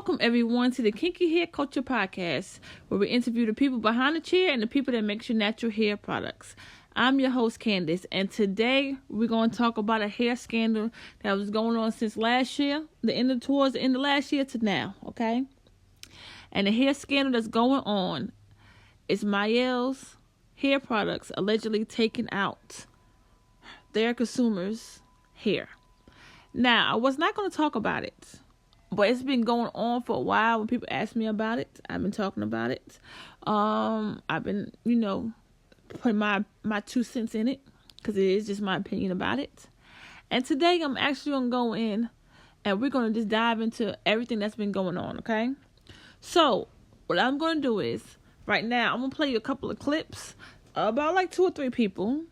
Welcome, everyone, to the Kinky Hair Kulture podcast, where we interview the people behind the chair and the people that make your natural hair products. I'm your host, Candace, and today we're going to talk about a hair scandal that was going on since last year, towards the end of last year to now, okay? And the hair scandal that's going on is Mielle's hair products allegedly taking out their consumers' hair. Now, I was not going to talk about it, but it's been going on for a while. When people ask me about it, I've been talking about it. I've been, putting my 2 cents in it, because it is just my opinion about it. And today I'm actually going to go in and we're going to just dive into everything that's been going on, okay? So, what I'm going to do is, right now, I'm going to play you a couple of clips about like 2 or 3 people,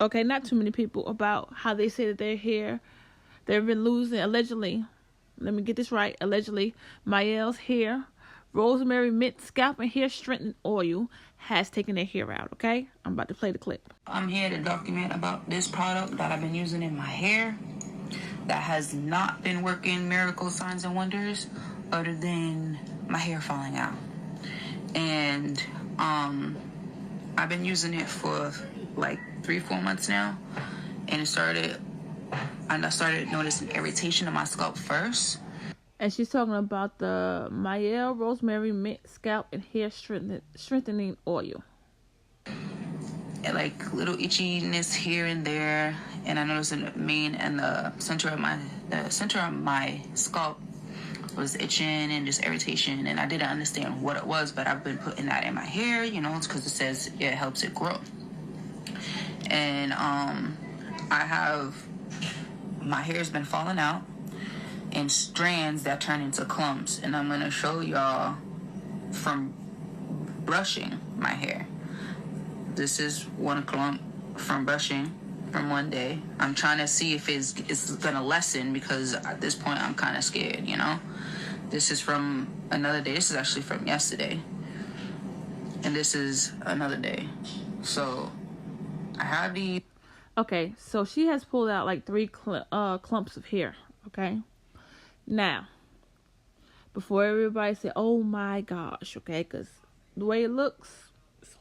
okay, not too many people, about how they say that their hair, they've been losing, allegedly, let me get this right, allegedly, Mielle's hair, rosemary mint scalp and hair strengthening oil has taken their hair out, okay? I'm about to play the clip. I'm here to document about this product that I've been using in my hair that has not been working miracle signs and wonders other than my hair falling out. And I've been using it for like 3-4 months now, and I started noticing irritation in my scalp first. And she's talking about the Mielle rosemary mint scalp and hair strengthening oil. And like little itchiness here and there, and I noticed in the center of my scalp was itching and just irritation, and I didn't understand what it was, but I've been putting that in my hair, it's because it says it helps it grow. And my hair's been falling out in strands that turn into clumps, and I'm gonna show y'all from brushing my hair. This is one clump from brushing from one day. I'm trying to see if it's gonna lessen, because at this point I'm kind of scared, This is from another day. This is actually from yesterday, and this is another day. So I have these. Okay, so she has pulled out like 3 clumps of hair, okay? Now, before everybody say, oh my gosh, okay, because the way it looks,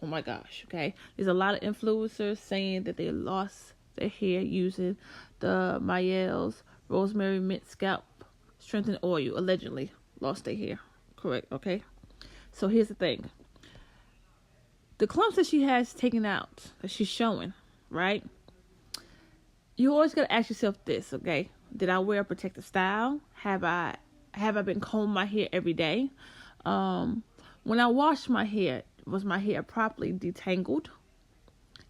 oh my gosh, okay? There's a lot of influencers saying that they lost their hair using the Mielle's rosemary mint scalp strengthening oil, allegedly lost their hair, correct, okay? So here's the thing. The clumps that she has taken out, that she's showing, right? You always got to ask yourself this, okay? Did I wear a protective style? Have I been combing my hair every day? When I washed my hair, was my hair properly detangled?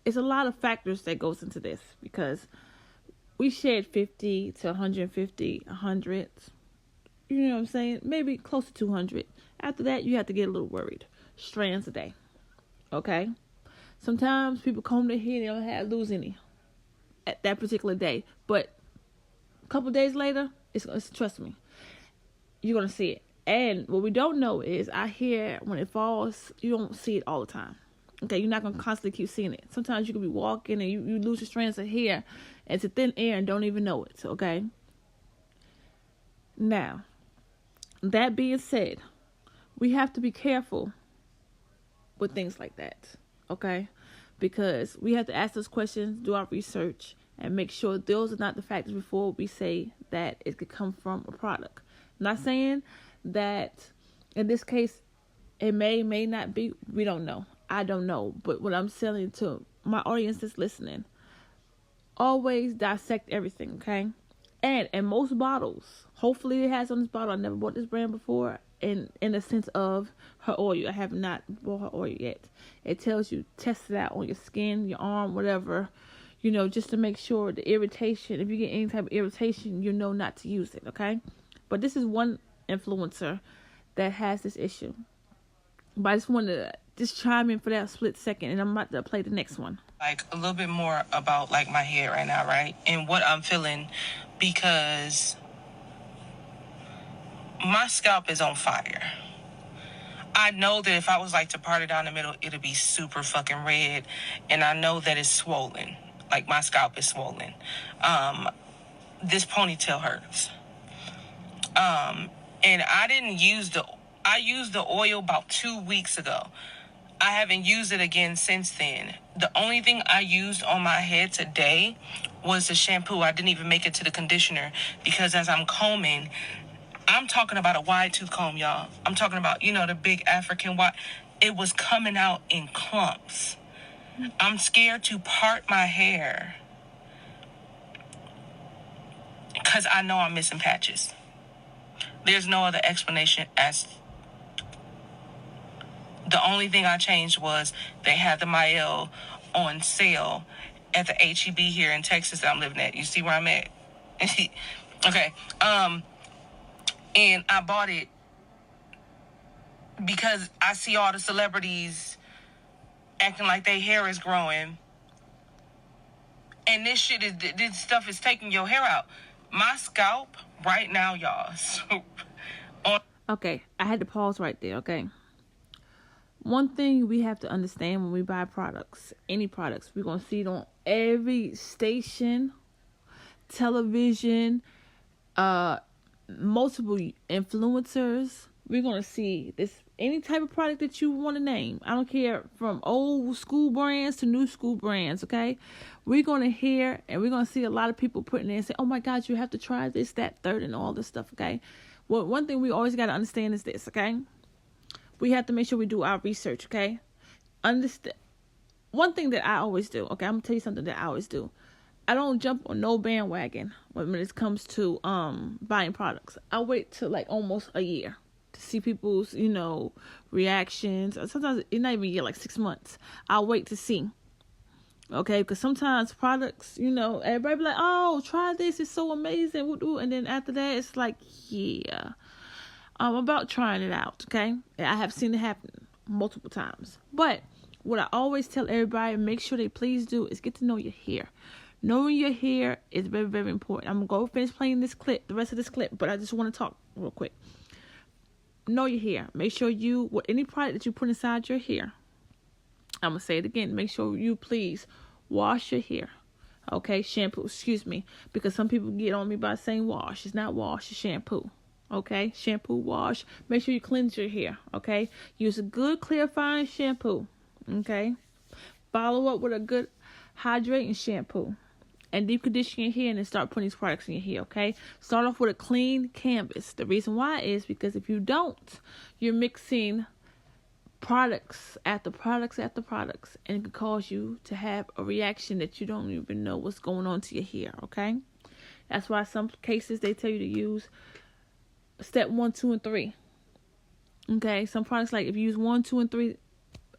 It's a lot of factors that goes into this, because we shed 50 to 150, 100, you know what I'm saying? Maybe close to 200. After that, you have to get a little worried. Strands a day, okay? Sometimes people comb their hair and they don't lose any at that particular day, but a couple days later, it's trust me, you're gonna see it. And what we don't know is our hair, when it falls, you don't see it all the time. Okay, you're not gonna constantly keep seeing it. Sometimes you could be walking and you lose your strands of hair, and it's a thin air and don't even know it. Okay. Now, that being said, we have to be careful with things like that. Okay. Because we have to ask those questions, do our research, and make sure those are not the factors before we say that it could come from a product. I'm not saying that in this case it may not be. We don't know. I don't know. But what I'm saying to my audience that's listening, always dissect everything, okay? And in most bottles, hopefully it has on this bottle. I never bought this brand before. In the sense of her oil. I have not bought her oil yet. It tells you, test it out on your skin, your arm, whatever, just to make sure the irritation, if you get any type of irritation, not to use it, okay? But this is one influencer that has this issue. But I just wanted to just chime in for that split second, and I'm about to play the next one. Like a little bit more about like my hair right now, right? And what I'm feeling, because my scalp is on fire. I know that if I was like to part it down the middle, it'll be super fucking red. And I know that it's swollen. Like my scalp is swollen. This ponytail hurts. And I used the oil about 2 weeks ago. I haven't used it again since then. The only thing I used on my head today was the shampoo. I didn't even make it to the conditioner because as I'm combing, I'm talking about a wide tooth comb, y'all. I'm talking about, the big African wide. It was coming out in clumps. I'm scared to part my hair because I know I'm missing patches. There's no other explanation as the only thing I changed was they had the Mielle on sale at the H-E-B here in Texas that I'm living at. You see where I'm at? Okay. And I bought it because I see all the celebrities acting like their hair is growing. And this stuff is taking your hair out. My scalp right now, y'all. Okay, I had to pause right there, okay? One thing we have to understand when we buy products, any products, we're going to see it on every station, television, multiple influencers. We're going to see this, any type of product that you want to name. I don't care, from old school brands to new school brands, okay? We're going to hear and we're going to see a lot of people putting in and say, oh my God, you have to try this, that, third, and all this stuff, okay? Well, one thing we always got to understand is this, okay? We have to make sure we do our research, okay? Understand. One thing that I always do, okay? I'm going to tell you something that I always do. I don't jump on no bandwagon when it comes to buying products. I wait till like almost a year to see people's, reactions. Sometimes it's not even a year, like 6 months. I'll wait to see. Okay, because sometimes products, everybody be like, oh, try this, it's so amazing. And then after that, it's like, yeah. I'm about trying it out, okay? I have seen it happen multiple times. But what I always tell everybody, make sure they please do, is get to know your hair. Knowing your hair is very, very important. I'm going to go finish playing the rest of this clip, but I just want to talk real quick. Know your hair. Make sure with any product that you put inside your hair, I'm going to say it again, make sure you please wash your hair. Okay, shampoo, excuse me, because some people get on me by saying wash. It's not wash, it's shampoo. Okay, shampoo, wash. Make sure you cleanse your hair. Okay, use a good clarifying shampoo. Okay, follow up with a good hydrating shampoo and deep condition your hair, and then start putting these products in your hair. Okay, start off with a clean canvas. The reason why is because if you don't, you're mixing products after products after products, and it could cause you to have a reaction that you don't even know what's going on to your hair. Okay, that's why some cases they tell you to use step 1, 2, and 3. Okay, some products, like if you use 1, 2, and 3,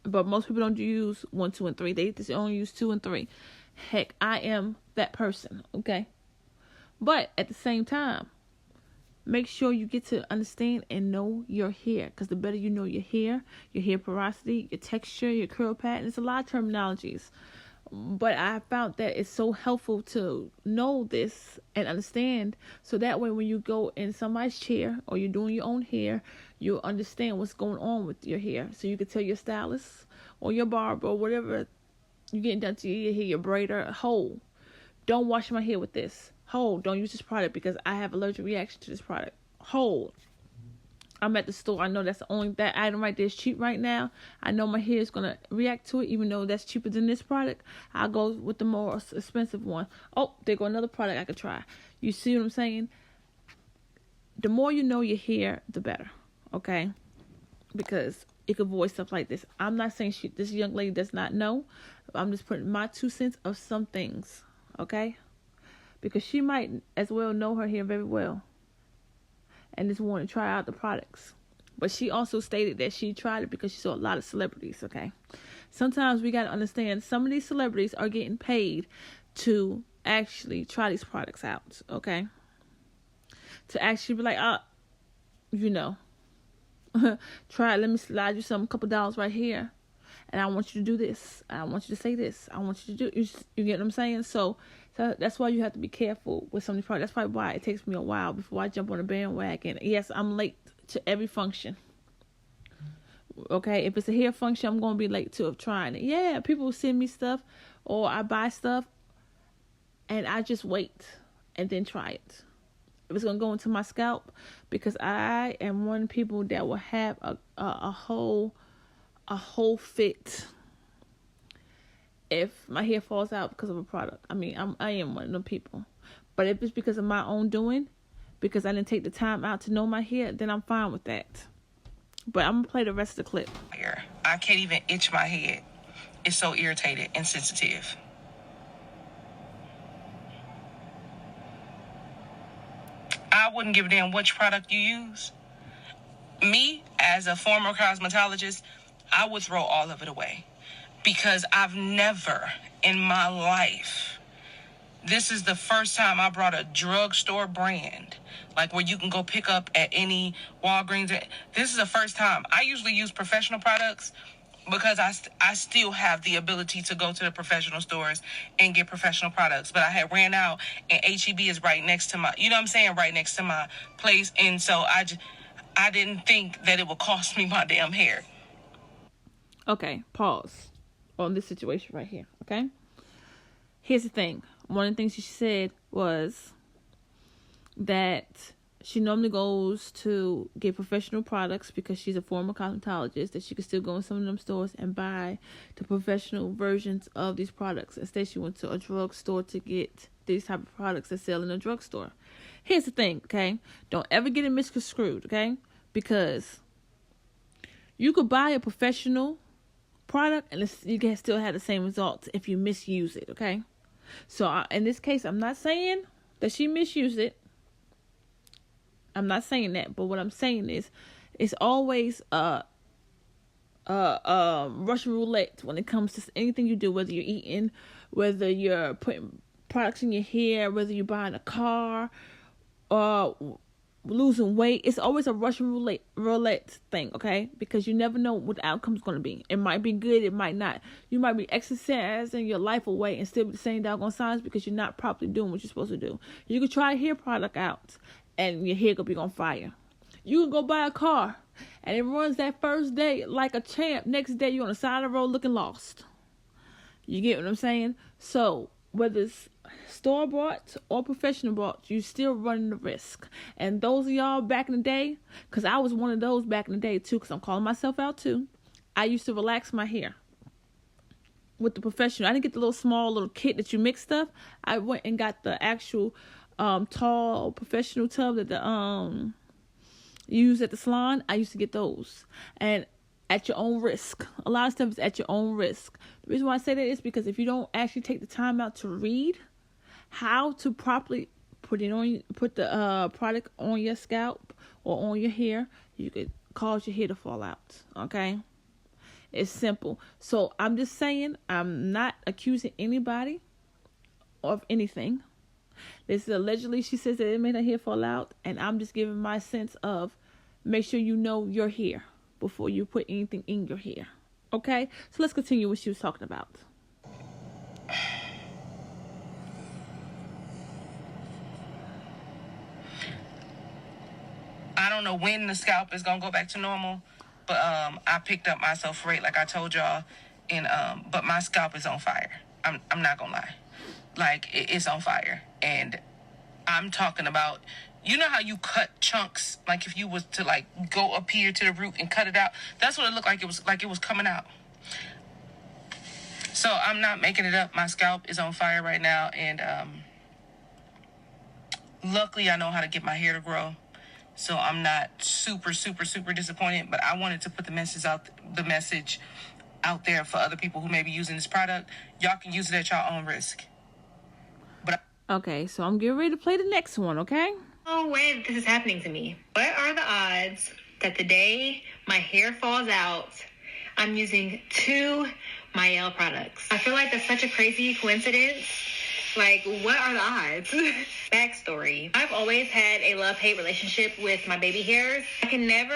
but most people don't use 1, 2, and 3. They just only use 2 and 3. Heck, I am that person. Okay, but at the same time, make sure you get to understand and know your hair, because the better you know your hair porosity, your texture, your curl pattern, it's a lot of terminologies. But I found that it's so helpful to know this and understand, so that way when you go in somebody's chair or you're doing your own hair, you'll understand what's going on with your hair. So you can tell your stylist or your barber or whatever you're getting done to your hair, your braider, hold, don't wash my hair with this. Hold, don't use this product because I have allergic reaction to this product. Hold, I'm at the store. I know that item right there is cheap right now. I know my hair is going to react to it, even though that's cheaper than this product. I'll go with the more expensive one. Oh, there go another product I could try. You see what I'm saying? The more you know your hair, the better. Okay? Because it could avoid stuff like this. I'm not saying this young lady does not know. I'm just putting my 2 cents of some things. Okay? Because she might as well know her hair very well and just want to try out the products. But she also stated that she tried it because she saw a lot of celebrities, okay? Sometimes we got to understand some of these celebrities are getting paid to actually try these products out, okay? To actually be like, try it. Let me slide you some couple dollars right here. And I want you to do this. I want you to say this. I want you to do, you get what I'm saying? So that's why you have to be careful with some of these products. That's probably why it takes me a while before I jump on a bandwagon. Yes, I'm late to every function. Okay, if it's a hair function, I'm going to be late to trying it. Yeah, people send me stuff or I buy stuff and I just wait and then try it. if it's gonna go into my scalp, because I am one of the people that will have a whole fit if my hair falls out because of a product. I mean, I am one of them people. But if it's because of my own doing, because I didn't take the time out to know my hair, then I'm fine with that. But I'm gonna play the rest of the clip. I can't even itch my head. It's so irritated and sensitive. I wouldn't give a damn which product you use. Me, as a former cosmetologist, I would throw all of it away. Because I've never in my life, this is the first time I brought a drugstore brand, like where you can go pick up at any Walgreens. This is the first time. I usually use professional products because I still have the ability to go to the professional stores and get professional products. But I had ran out, and H-E-B is right next to my, you know what I'm saying, right next to my place. And so I didn't think that it would cost me my damn hair. Okay, pause on this situation right here, okay? Here's the thing. One of the things she said was that she normally goes to get professional products because she's a former cosmetologist, that she could still go in some of them stores and buy the professional versions of these products. Instead, she went to a drugstore to get these type of products that sell in a drugstore. Here's the thing, okay? Don't ever get it misconstrued, okay? Because you could buy a professional product and you can still have the same results if you misuse it, okay? So in this case, I'm not saying that she misused it. I'm not saying that, but what I'm saying is it's always Russian roulette when it comes to anything you do, whether you're eating, whether you're putting products in your hair, whether you're buying a car, or losing weight. It's always a Russian roulette thing, okay? Because you never know what the outcome's going to be. It might be good, it might not. You might be exercising your life away and still be the same doggone size because you're not properly doing what you're supposed to do. You could try a hair product out and your hair could be on fire. You can go buy a car and it runs that first day like a champ. Next day you're on the side of the road looking lost. You get what I'm saying? So whether it's store-bought or professional-bought, you still running the risk. And those of y'all back in the day, because I was one of those back in the day too, because I'm calling myself out too, I used to relax my hair with the professional. I didn't get the little kit that you mix stuff. I went and got the actual tall professional tub that the you use at the salon. I used to get those. And at your own risk. A lot of stuff is at your own risk. The reason why I say that is because if you don't actually take the time out to read how to properly put the product on your scalp or on your hair, you could cause your hair to fall out. Okay? It's simple. So I'm just saying, I'm not accusing anybody of anything. This is allegedly, she says that it made her hair fall out, and I'm just giving my sense of make sure you know your hair before you put anything in your hair. Okay? So let's continue what she was talking about. I don't know when the scalp is going to go back to normal, but I picked up my sulfurate like I told y'all, and but my scalp is on fire. I'm not going to lie. Like, it's on fire. And I'm talking about, you know how you cut chunks, like if you was to like go up here to the root and cut it out? That's what it looked like. It was coming out. So I'm not making it up. My scalp is on fire right now, and luckily I know how to get my hair to grow. So I'm not super, super, super disappointed, but I wanted to put the message out there for other people who may be using this product. Y'all can use it at your own risk. Okay, so I'm getting ready to play the next one, okay? No way this is happening to me. What are the odds that the day my hair falls out, I'm using 2 Mielle products? I feel like that's such a crazy coincidence. Like, what are the odds? Backstory. I've always had a love-hate relationship with my baby hairs. I can never,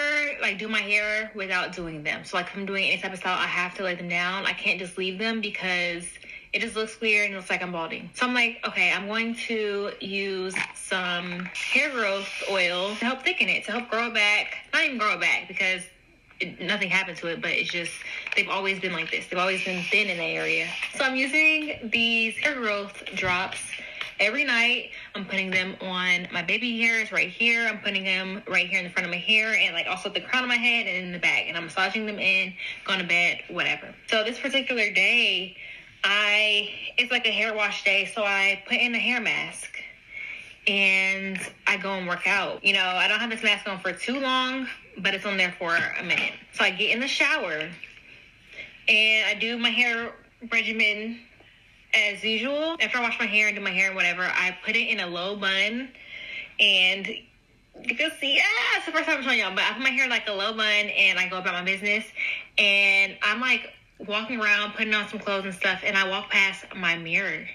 do my hair without doing them. So, if I'm doing any type of style, I have to lay them down. I can't just leave them because it just looks weird and it looks like I'm balding. So I'm like, okay, I'm going to use some hair growth oil to help thicken it, to help grow it back. Not even grow it back because nothing happened to it, but it's just, they've always been like this. They've always been thin in the area. So I'm using these hair growth drops, Every night, I'm putting them on my baby hairs right here. I'm putting them right here in the front of my hair and like also the crown of my head and in the back. And I'm massaging them in, going to bed, whatever. So this particular day, it's like a hair wash day. So I put in a hair mask and I go and work out. You know, I don't have this mask on for too long, but it's on there for a minute. So I get in the shower and I do my hair regimen as usual. After I wash my hair and do my hair and whatever, I put it in a low bun. And you can see, it's the first time I'm showing y'all, but I put my hair like a low bun and I go about my business. And I'm like walking around, putting on some clothes and stuff, and I walk past my mirror.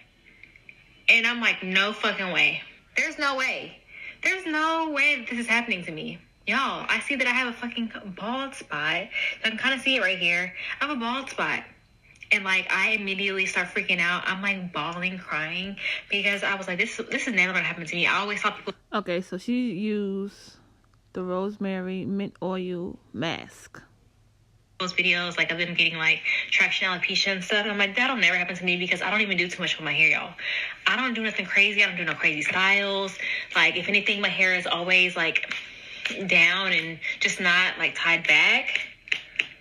And I'm like, no fucking way. There's no way. There's no way that this is happening to me. Y'all, I see that I have a fucking bald spot. I can kind of see it right here. I have a bald spot. And, like, I immediately start freaking out. I'm, like, bawling, crying. Because I was like, this is never going to happen to me. I always saw people... Okay, so she used the rosemary mint oil mask. Those videos, like, of them getting, like, traction alopecia and stuff. And I'm like, that'll never happen to me because I don't even do too much with my hair, y'all. I don't do nothing crazy. I don't do no crazy styles. Like, if anything, my hair is always, like, down and just not, like, tied back.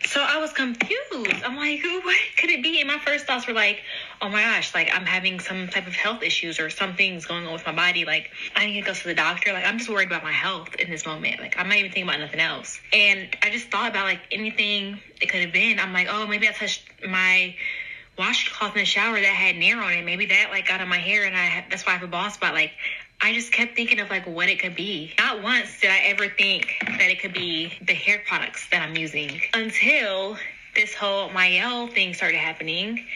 So I was confused. I'm like, what could it be? And my first thoughts were like, oh my gosh, like I'm having some type of health issues or something's going on with my body. Like I need to go to the doctor. Like I'm just worried about my health in this moment. Like I'm not even thinking about nothing else. And I just thought about like anything it could have been. I'm like, oh, maybe I touched my washcloth in the shower that had nair on it. Maybe that like got on my hair and that's why I have a bald spot. Like I just kept thinking of like what it could be. Not once did I ever think that it could be the hair products that I'm using until this whole Mielle thing started happening.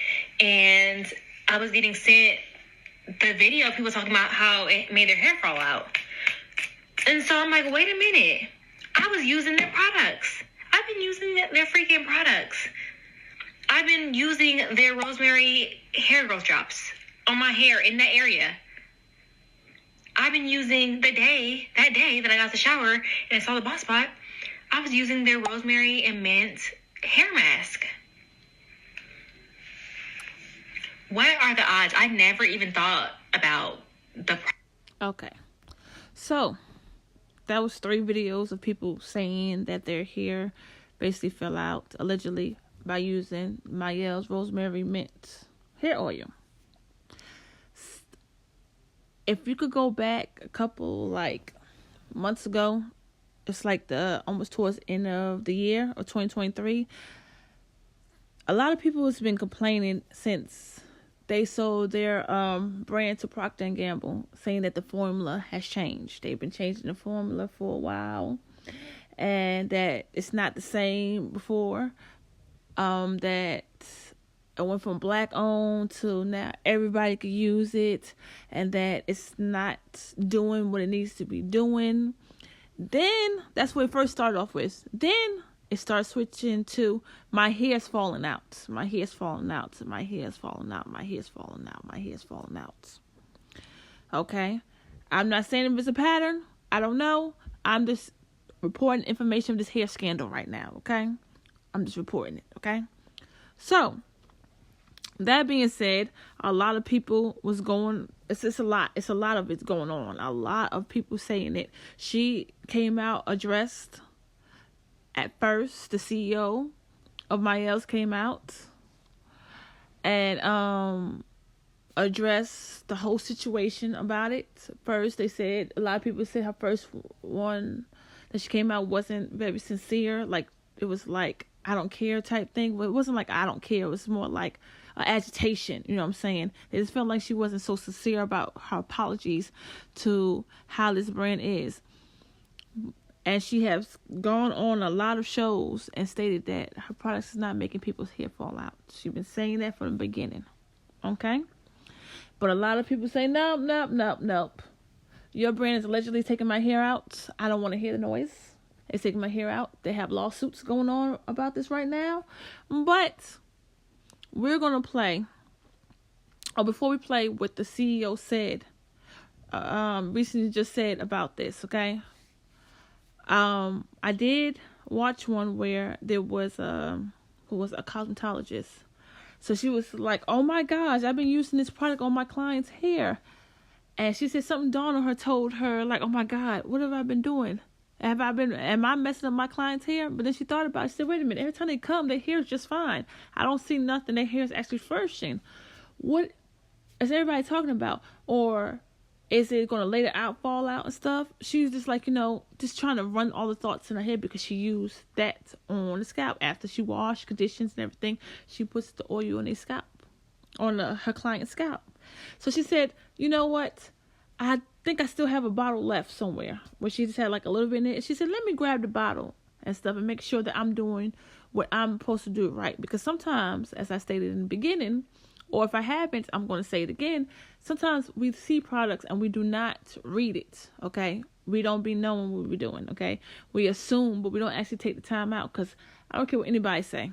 And I was getting sent the video of people talking about how it made their hair fall out. And so I'm like, wait a minute. I was using their products. I've been using their freaking products. I've been using their rosemary hair growth drops on my hair in that area. I've been using that day that I got out the shower and I saw the bald spot, I was using their rosemary and mint hair mask. What are the odds? I never even thought about the... Okay. So, that was 3 videos of people saying that their hair basically fell out, allegedly, by using Mielle's rosemary mint hair oil. If you could go back a couple like months ago, it's like the almost towards the end of the year of 2023. A lot of people has been complaining since they sold their brand to Procter & Gamble, saying that the formula has changed. They've been changing the formula for a while, and that it's not the same before. That it went from black owned to now everybody could use it, and that it's not doing what it needs to be doing. Then that's what it first started off with. Then it started switching to my hair's falling out. My hair's falling out. My hair's falling out. My hair's falling out. My hair's falling out. Okay? I'm not saying if it's a pattern. I don't know. I'm just reporting information of this hair scandal right now. Okay? I'm just reporting it. Okay? So, that being said, a lot of people was going, it's a lot of it's going on. A lot of people saying it. She came out addressed at first. The CEO of Mielle's came out and addressed the whole situation about it. First, they said, a lot of people said her first one that she came out wasn't very sincere. Like, it was like, I don't care type thing. But it wasn't like I don't care. It was more like agitation, you know what I'm saying? They just felt like she wasn't so sincere about her apologies to how this brand is. And she has gone on a lot of shows and stated that her products is not making people's hair fall out. She's been saying that from the beginning. Okay? But a lot of people say, nope. Your brand is allegedly taking my hair out. I don't want to hear the noise. It's taking my hair out. They have lawsuits going on about this right now. But we're going to play, before we play what the CEO said, recently just said about this, okay? I did watch one where there was who was a cosmetologist. So she was like, oh my gosh, I've been using this product on my client's hair. And she said something dawned on her, told her, like, oh my God, what have I been doing? Am I messing up my client's hair? But then she thought about it. She said, wait a minute, every time they come, their hair is just fine. I don't see nothing. Their hair is actually flourishing. What is everybody talking about? Or is it going to later fall out and stuff? She's just like, just trying to run all the thoughts in her head because she used that on the scalp. After she washed, conditions and everything, she puts the oil on their scalp, on her client's scalp. So she said, you know what? I think I still have a bottle left somewhere where she just had like a little bit in it. She said, let me grab the bottle and stuff and make sure that I'm doing what I'm supposed to do right. Because sometimes, as I stated in the beginning, or if I haven't, I'm going to say it again. Sometimes we see products and we do not read it, okay? We don't be knowing what we're doing, okay? We assume, but we don't actually take the time out, because I don't care what anybody say.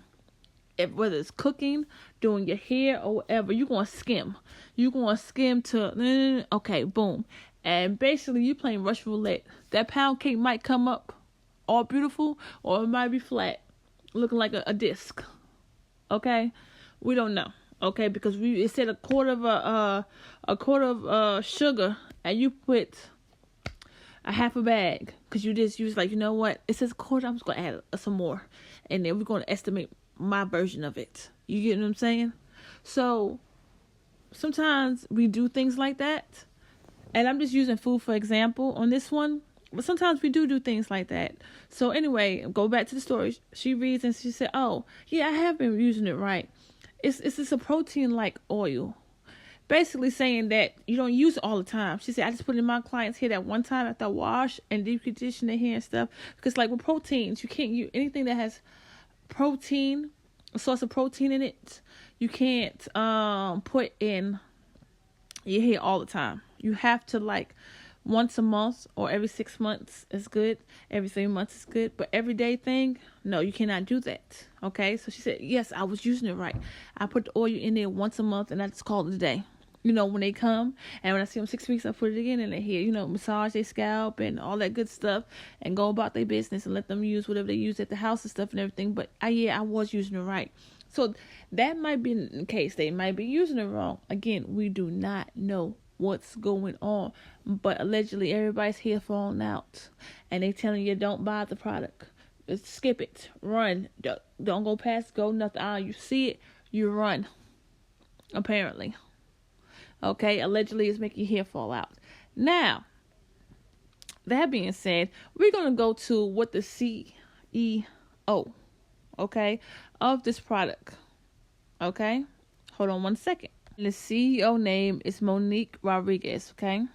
Whether it's cooking, doing your hair, or whatever, you're going to skim. You're going to skim to, okay, boom. And basically, you're playing Russian roulette. That pound cake might come up all beautiful, or it might be flat, looking like a disc, okay? We don't know. Okay, because it said a quarter of sugar, and you put a half a bag, because you was like, you know what? It says a quarter. I'm just gonna add some more, and then we're gonna estimate my version of it. You get what I'm saying? So sometimes we do things like that, and I'm just using food for example on this one. But sometimes we do things like that. So anyway, go back to the story. She reads and she said, "Oh yeah, I have been using it right. It's just a protein-like oil." Basically saying that you don't use it all the time. She said, I just put it in my client's hair that one time after I wash and deep condition their hair and stuff. Because like with proteins, you can't use anything that has protein, a source of protein in it. You can't put in your hair all the time. You have to like once a month or every 6 months is good. Every 3 months is good. But everyday thing, no, you cannot do that. Okay? So she said, yes, I was using it right. I put the oil in there once a month and I just call it a day. When they come, and when I see them 6 weeks, I put it again in their hair, massage their scalp and all that good stuff and go about their business and let them use whatever they use at the house and stuff and everything. But I was using it right. So that might be the case. They might be using it wrong. Again, we do not know what's going on, but allegedly everybody's hair falling out and they telling you don't buy the product, just skip it, run, don't go past, go nothing. You see it, you run, apparently. Okay, allegedly it's making your hair fall out. Now, that being said, we're going to go to what the CEO, okay, of this product. Okay, hold on one second. The CEO name is Monique Rodriguez, okay?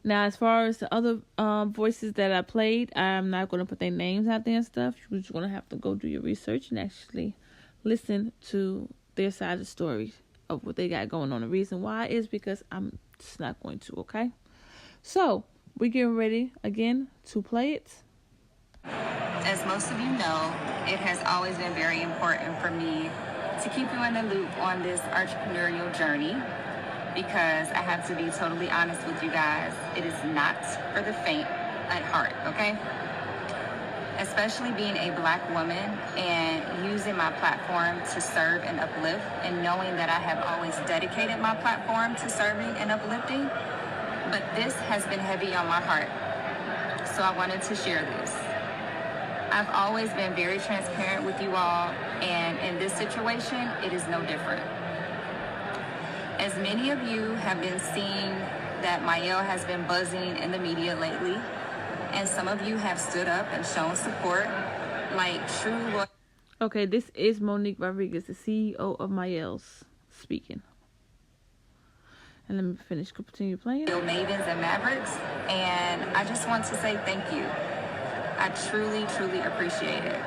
Now, as far as the other voices that I played, I'm not going to put their names out there and stuff. You're just going to have to go do your research and actually listen to their side of the story of what they got going on. The reason why is because I'm just not going to, okay? So, we're getting ready, again, to play it. As most of you know, it has always been very important for me to keep you in the loop on this entrepreneurial journey, because I have to be totally honest with you guys. It is not for the faint at heart, okay? Especially being a Black woman and using my platform to serve and uplift, and knowing that I have always dedicated my platform to serving and uplifting, but this has been heavy on my heart. So I wanted to share this. I've always been very transparent with you all, and in this situation, it is no different. As many of you have been seeing that Mielle has been buzzing in the media lately, and some of you have stood up and shown support, like true loyal. Okay, this is Monique Rodriguez, the CEO of Mielle's, speaking. And let me continue playing. Mavens and Mavericks, and I just want to say thank you. I truly, truly appreciate it.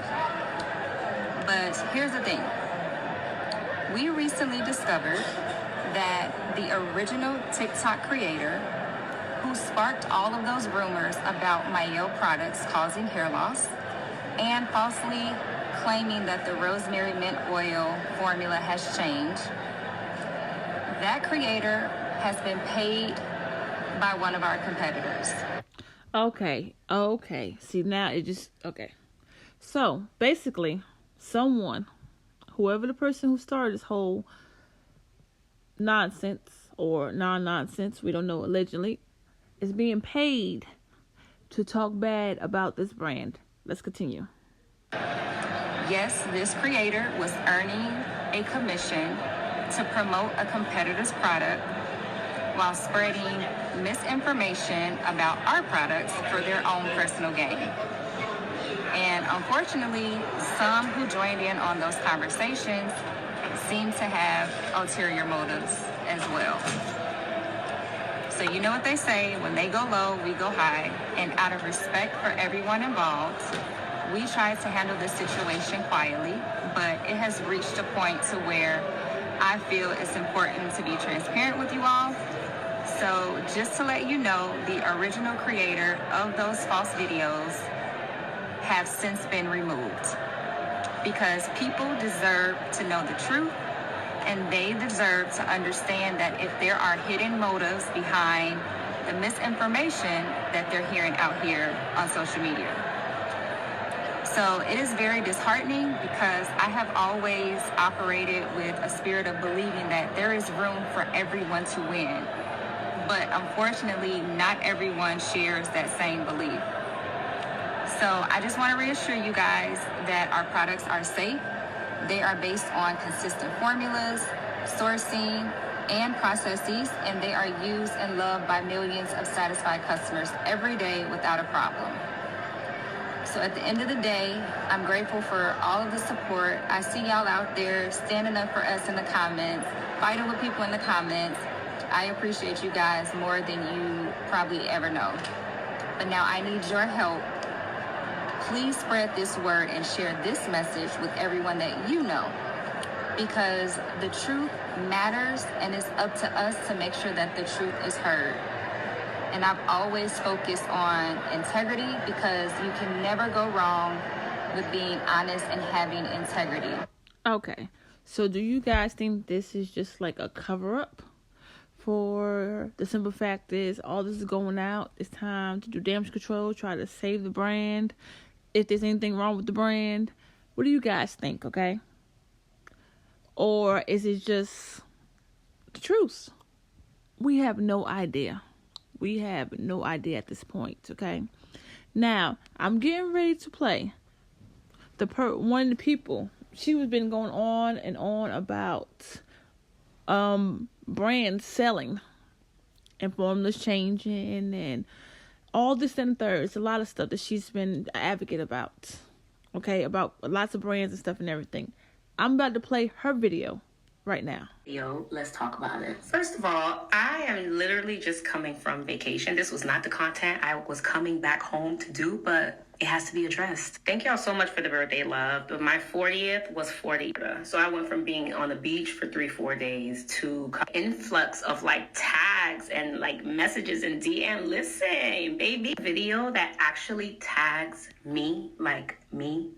But here's the thing. We recently discovered that the original TikTok creator who sparked all of those rumors about Mielle products causing hair loss and falsely claiming that the rosemary mint oil formula has changed, that creator has been paid by one of our competitors. Okay. See, now it just, okay. So, basically, whoever the person who started this whole nonsense or non-nonsense, we don't know, allegedly, is being paid to talk bad about this brand. Let's continue. Yes, this creator was earning a commission to promote a competitor's product while spreading misinformation about our products for their own personal gain. And unfortunately, some who joined in on those conversations seem to have ulterior motives as well. So you know what they say, when they go low, we go high. And out of respect for everyone involved, we try to handle this situation quietly, but it has reached a point to where I feel it's important to be transparent with you all. So just to let you know, the original creator of those false videos have since been removed, because people deserve to know the truth, and they deserve to understand that if there are hidden motives behind the misinformation that they're hearing out here on social media. So it is very disheartening, because I have always operated with a spirit of believing that there is room for everyone to win. But unfortunately, not everyone shares that same belief. So I just want to reassure you guys that our products are safe. They are based on consistent formulas, sourcing, and processes, and they are used and loved by millions of satisfied customers every day without a problem. So at the end of the day, I'm grateful for all of the support. I see y'all out there standing up for us in the comments, fighting with people in the comments. I appreciate you guys more than you probably ever know. But now I need your help. Please spread this word and share this message with everyone that you know, because the truth matters, and it's up to us to make sure that the truth is heard. And I've always focused on integrity, because you can never go wrong with being honest and having integrity. Okay, so do you guys think this is just like a cover-up? For the simple fact is, all this is going out, it's time to do damage control, try to save the brand. If there's anything wrong with the brand, what do you guys think, okay? Or is it just the truth? We have no idea. We have no idea at this point, okay? Now, I'm getting ready to play one of the people. She was been going on and on about brands selling and formulas changing and all this and third. It's a lot of stuff that she's been an advocate about, okay, about lots of brands and stuff and everything. I'm about to play her video right now. Let's talk about it. First of all, I am literally just coming from vacation. This was not the content I was coming back home to do, but it has to be addressed. Thank y'all so much for the birthday love. But my 40th was 40. So I went from being on the beach for 3-4 days to influx of like tags and like messages and DM. Listen, baby, video that actually tags me, like me.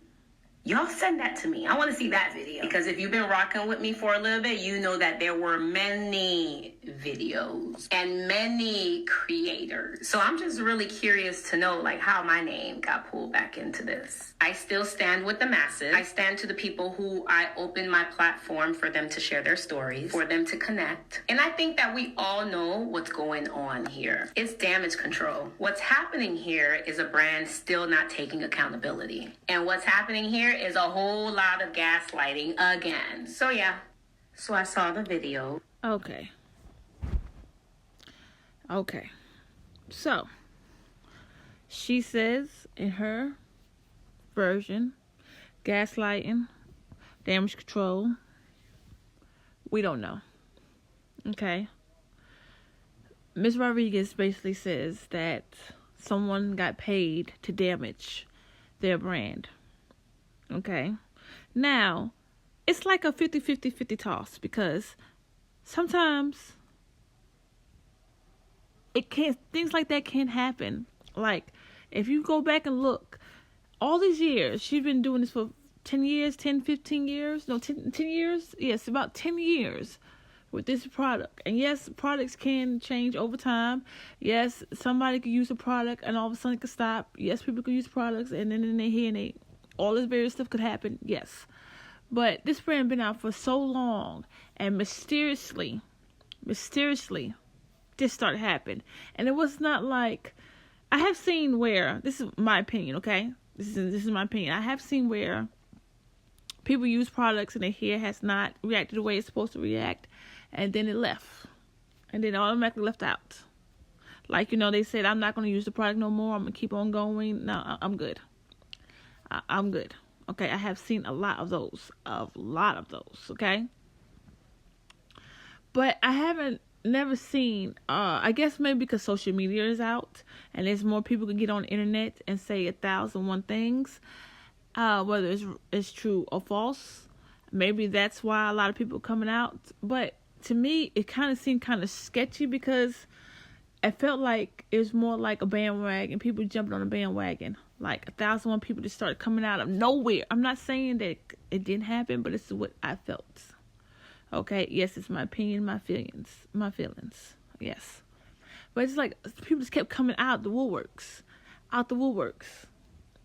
Y'all send that to me. I want to see that video. Because if you've been rocking with me for a little bit, you know that there were many videos and many creators. So I'm just really curious to know like how my name got pulled back into this. I still stand with the masses. I stand to the people who I open my platform for them to share their stories, for them to connect. And I think that we all know what's going on here. It's damage control. What's happening here is a brand still not taking accountability. And what's happening here is a whole lot of gaslighting again. So yeah, so I saw the video. Okay. So, she says in her version, gaslighting, damage control, we don't know. Okay. Ms. Rodriguez basically says that someone got paid to damage their brand. Okay. Now, it's like a 50-50 toss, because sometimes things like that can happen. Like, if you go back and look, all these years, she's been doing this for 10 years, 10, 15 years, no, 10 years? Yes, about 10 years with this product. And yes, products can change over time. Yes, somebody could use a product and all of a sudden it could stop. Yes, people could use products and then they hear and all this various stuff could happen. Yes. But this brand been out for so long, and mysteriously, mysteriously, this started happening. And it was not like, I have seen where, this is my opinion, okay? This is my opinion. I have seen where people use products and their hair has not reacted the way it's supposed to react, and then it left. And then it automatically left out. Like, they said, I'm not going to use the product no more. I'm going to keep on going. No, I'm good. I'm good. Okay, I have seen a lot of those. Okay? But I haven't never seen, I guess maybe because social media is out and there's more people can get on the internet and say 1,001 things, whether it's true or false. Maybe that's why a lot of people are coming out. But to me, it kind of seemed kind of sketchy because it felt like it was more like a bandwagon. People jumping on a bandwagon. Like 1,001 people just started coming out of nowhere. I'm not saying that it didn't happen, but it's what I felt. Okay, yes, it's my opinion, my feelings, yes. But it's like people just kept coming out the woodworks,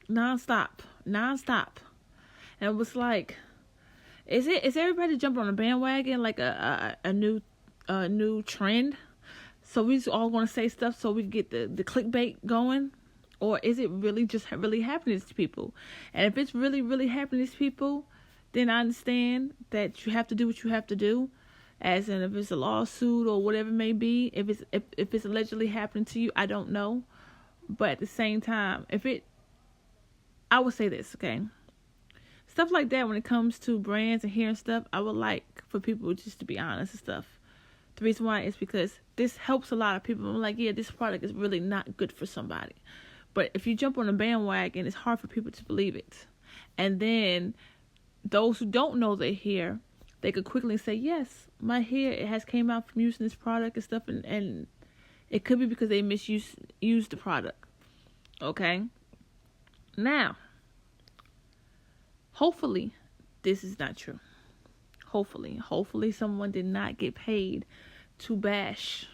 nonstop. And it was like, is everybody jumping on a bandwagon like a new trend? So we just all going to say stuff so we get the clickbait going? Or is it really just really happening to people? And if it's really, really happening to people, then I understand that you have to do what you have to do. As in, if it's a lawsuit or whatever it may be, if it's allegedly happening to you, I don't know. But at the same time, I would say this, okay? Stuff like that when it comes to brands and hair and stuff, I would like for people just to be honest and stuff. The reason why is because this helps a lot of people. I'm like, yeah, this product is really not good for somebody. But if you jump on a bandwagon, it's hard for people to believe it. And then those who don't know their hair, they could quickly say, yes, my hair, it has came out from using this product and stuff. And it could be because they used the product. Okay? Now, hopefully, this is not true. Hopefully someone did not get paid to bash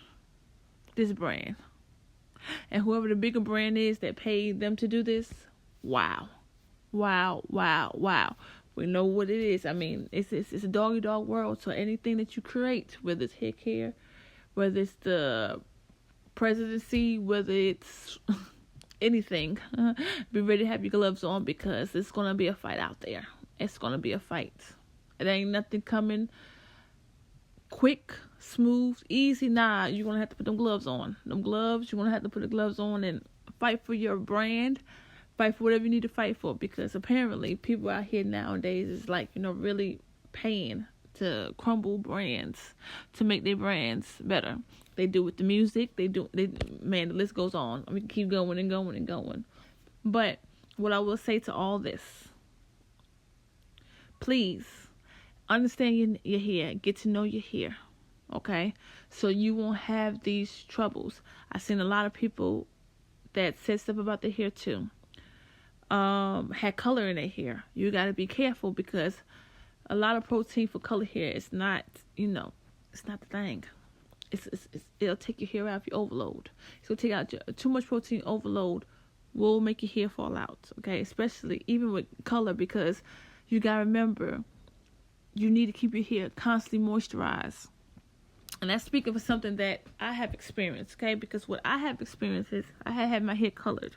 this brand. And whoever the bigger brand is that paid them to do this, wow. We know what it is. I mean, it's a dog world. So anything that you create, whether it's hair care, whether it's the presidency, whether it's anything, be ready to have your gloves on because it's going to be a fight out there. It's going to be a fight. It ain't nothing coming quick, smooth, easy. Nah, you're going to have to put them gloves on. You're going to have to put the gloves on and fight for your brand. Fight for whatever you need to fight for. Because apparently people out here nowadays is like, really paying to crumble brands, to make their brands better. They do with the music. Man, the list goes on. We can keep going and going and going. But what I will say to all this, please, understand your hair. Get to know your hair. Okay? So you won't have these troubles. I've seen a lot of people that said stuff about their hair too. Had color in their hair. You got to be careful because a lot of protein for color hair is not, it's not the thing. It'll take your hair out if you overload. So take out too much protein overload will make your hair fall out. Okay? Especially even with color because you got to remember you need to keep your hair constantly moisturized. And that's speaking for something that I have experienced, okay? Because what I have experienced is I had my hair colored.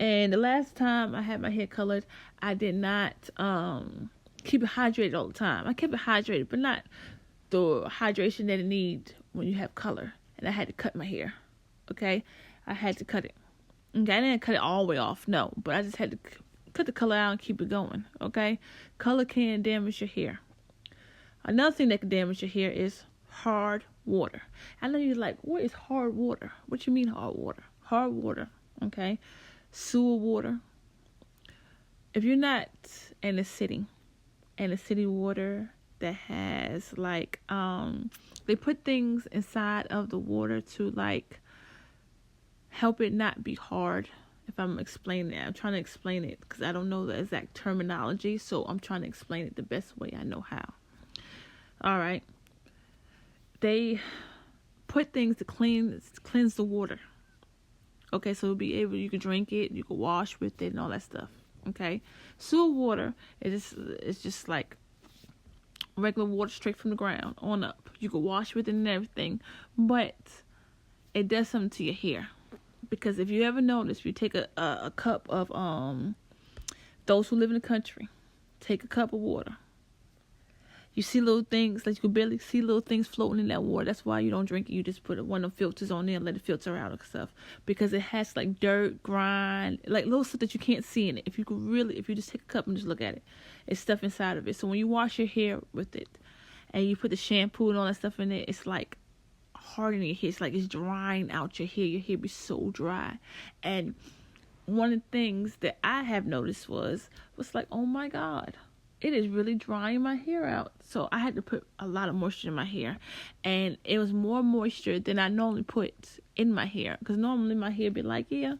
And the last time I had my hair colored, I did not keep it hydrated all the time. I kept it hydrated, but not the hydration that it needs when you have color. And I had to cut my hair, okay? I had to cut it. Okay, I didn't cut it all the way off, no. But I just had to cut the color out and keep it going, okay? Color can damage your hair. Another thing that can damage your hair is hard water. I know you're like, what is hard water? What you mean hard water? Hard water, okay? Sewer water. If you're not in a city water that has like, they put things inside of the water to like help it not be hard. If I'm explaining it, I'm trying to explain it because I don't know the exact terminology, so I'm trying to explain it the best way I know how. All right. They put things to cleanse the water. Okay, so you can drink it, you can wash with it and all that stuff. Okay, sewer water is just like regular water straight from the ground on up. You can wash with it and everything, but it does something to your hair. Because if you ever notice, if you take a cup of those who live in the country, take a cup of water. You see little things, like you can barely see little things floating in that water. That's why you don't drink it. You just put one of the filters on there and let it filter out and stuff. Because it has like dirt, grind, like little stuff that you can't see in it. If you just take a cup and just look at it, it's stuff inside of it. So when you wash your hair with it and you put the shampoo and all that stuff in it, it's like hardening your hair. It's like it's drying out your hair. Your hair be so dry. And one of the things that I have noticed was like, oh my God, it is really drying my hair out. So I had to put a lot of moisture in my hair. And it was more moisture than I normally put in my hair. Because normally my hair be like, yeah,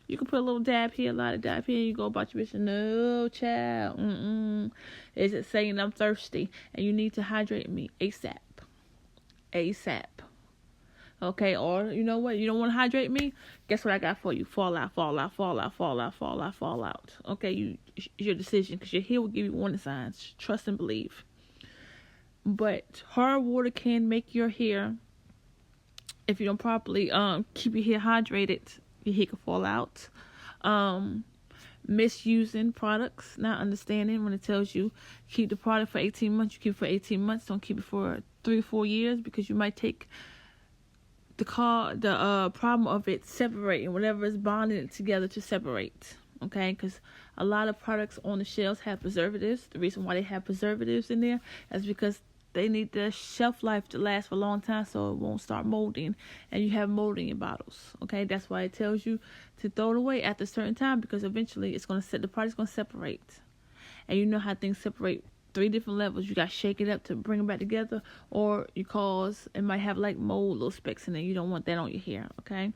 you can put a little dab here, a lot of dab here. You go about your business. No, child. Is it saying I'm thirsty and you need to hydrate me ASAP? ASAP. Okay, or you know what? You don't want to hydrate me? Guess what I got for you? Fall out, fall out, fall out, fall out, fall out, fall out. Okay, it's your decision, because your hair will give you warning signs. Trust and believe. But hard water can make your hair, if you don't properly keep your hair hydrated, your hair can fall out. Misusing products, not understanding when it tells you keep the product for 18 months, you keep it for 18 months. Don't keep it for 3 or 4 years, because you might take the problem of it separating, whatever is bonding it together to separate. Okay, because a lot of products on the shelves have preservatives. The reason why they have preservatives in there is because they need the shelf life to last for a long time, so it won't start molding, and you have molding in bottles. Okay, that's why it tells you to throw it away after a certain time, because eventually the product's going to separate. And you know how things separate 3 different levels. You got to shake it up to bring them back together, or it might have like mold, little specks in it. You don't want that on your hair. Okay,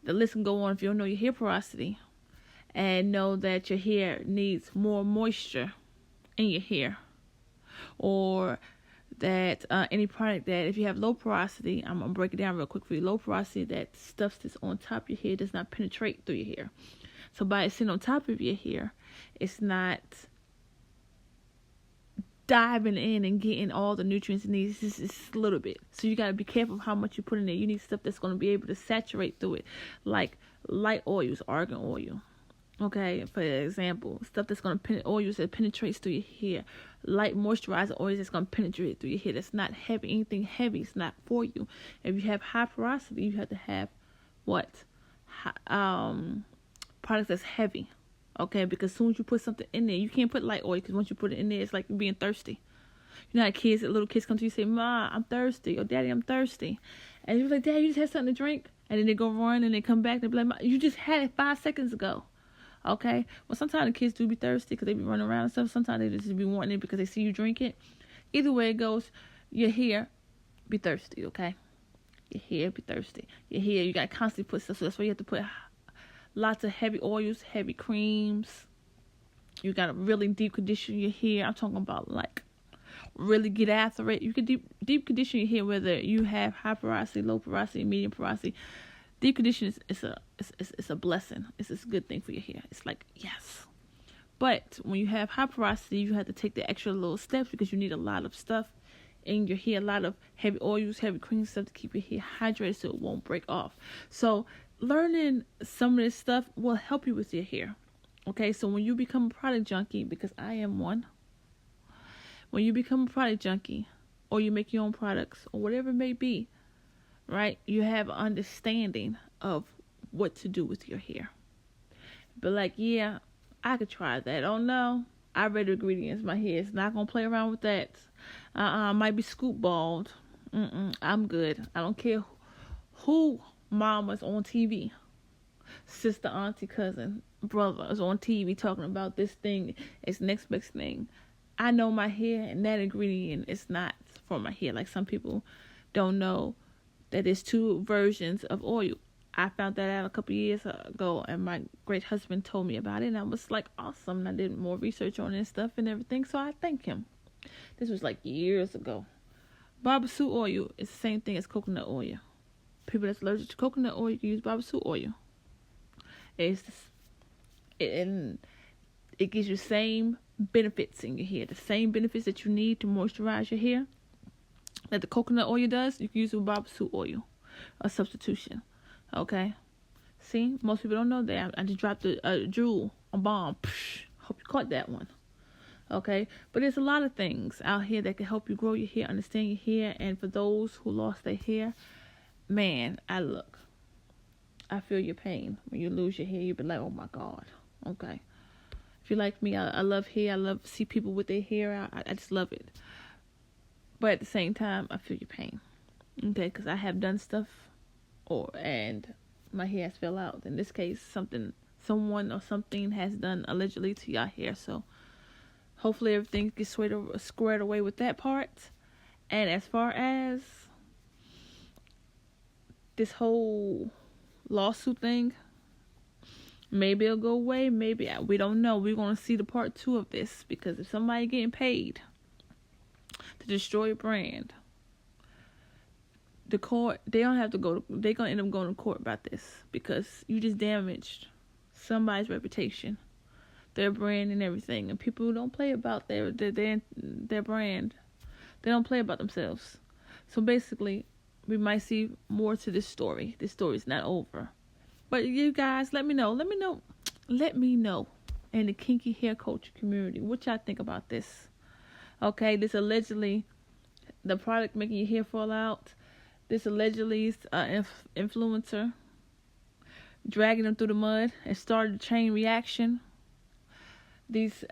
the list can go on if you don't know your hair porosity, and know that your hair needs more moisture in your hair, or that any product that if you have low porosity, I'm gonna break it down real quick for you. Low porosity, that stuff that's on top of your hair does not penetrate through your hair. So by it sitting on top of your hair, it's not diving in and getting all the nutrients it needs. It's just a little bit. So you got to be careful of how much you put in there. You need stuff that's going to be able to saturate through it, like light oils, argan oil. Okay, for example, stuff that's going to oils that penetrates through your hair, light moisturizer oils that's going to penetrate through your hair. That's not heavy. Anything heavy is not for you. If you have high porosity, you have to have products that's heavy. Okay, because as soon as you put something in there, you can't put light oil, because once you put it in there, it's like being thirsty. You know how little kids come to you and say, Ma, I'm thirsty, or Daddy, I'm thirsty. And you're like, Dad, you just had something to drink? And then they go run and they come back and they be like, Ma, you just had it 5 seconds ago. Okay, well, sometimes the kids do be thirsty because they be running around and stuff. Sometimes they just be wanting it because they see you drink it. Either way it goes, your hair be thirsty, okay? Your hair be thirsty. Your hair, you got to constantly put stuff, so that's why you have to put lots of heavy oils, heavy creams. You got to really deep condition your hair. I'm talking about like really get after it. You can deep condition your hair, whether you have high porosity, low porosity, medium porosity. Deep condition is a blessing. It's a good thing for your hair. It's like, yes. But when you have high porosity, you have to take the extra little steps, because you need a lot of stuff in your hair, a lot of heavy oils, heavy cream stuff to keep your hair hydrated so it won't break off. So learning some of this stuff will help you with your hair. Okay, so when you become a product junkie, because I am one, when you become a product junkie, or you make your own products, or whatever it may be, right, you have an understanding of what to do with your hair. But like, yeah, I could try that. Oh no, I read the ingredients. My hair is not gonna play around with that. Might be scoop bald. I'm good. I don't care who mama's on TV, sister, auntie, cousin, brother is on TV talking about this thing. It's next best thing. I know my hair, and that ingredient is not for my hair. Like some people don't know that there's 2 versions of oil. I found that out a couple years ago, and my great husband told me about it, and I was like, awesome. And I did more research on it and stuff and everything, so I thank him. This was like years ago. Barbasue oil is the same thing as coconut oil. People that's allergic to coconut oil, you can use barbasue oil. It gives you the same benefits in your hair. The same benefits that you need to moisturize your hair that the coconut oil does, you can use with barber suit oil, a substitution. Okay? See? Most people don't know that. I just dropped a jewel, a bomb. Psh, hope you caught that one. Okay? But there's a lot of things out here that can help you grow your hair, understand your hair, and for those who lost their hair, man, I feel your pain. When you lose your hair, you be like, oh my God. Okay? If you're like me, I love hair. I love to see people with their hair out. I just love it. But at the same time, I feel your pain. Okay? Because I have done stuff and my hair has fell out. In this case, someone or something has done allegedly to your hair. So hopefully everything gets squared away with that part. And as far as this whole lawsuit thing, maybe it'll go away, maybe we don't know. We're going to see the part 2 of this, because if somebody getting paid to destroy a brand, the court, they're going to end up going to court about this, because you just damaged somebody's reputation, their brand and everything. And people don't play about their brand. They don't play about themselves. So basically, we might see more to this story. This story's not over. But you guys, let me know in the kinky hair culture community what y'all think about this. Okay, this allegedly, the product making your hair fall out. This allegedly influencer dragging them through the mud and started a chain reaction. These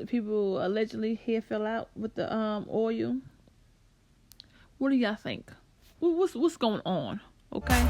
people allegedly hair fell out with the oil. What do y'all think? What's going on? Okay.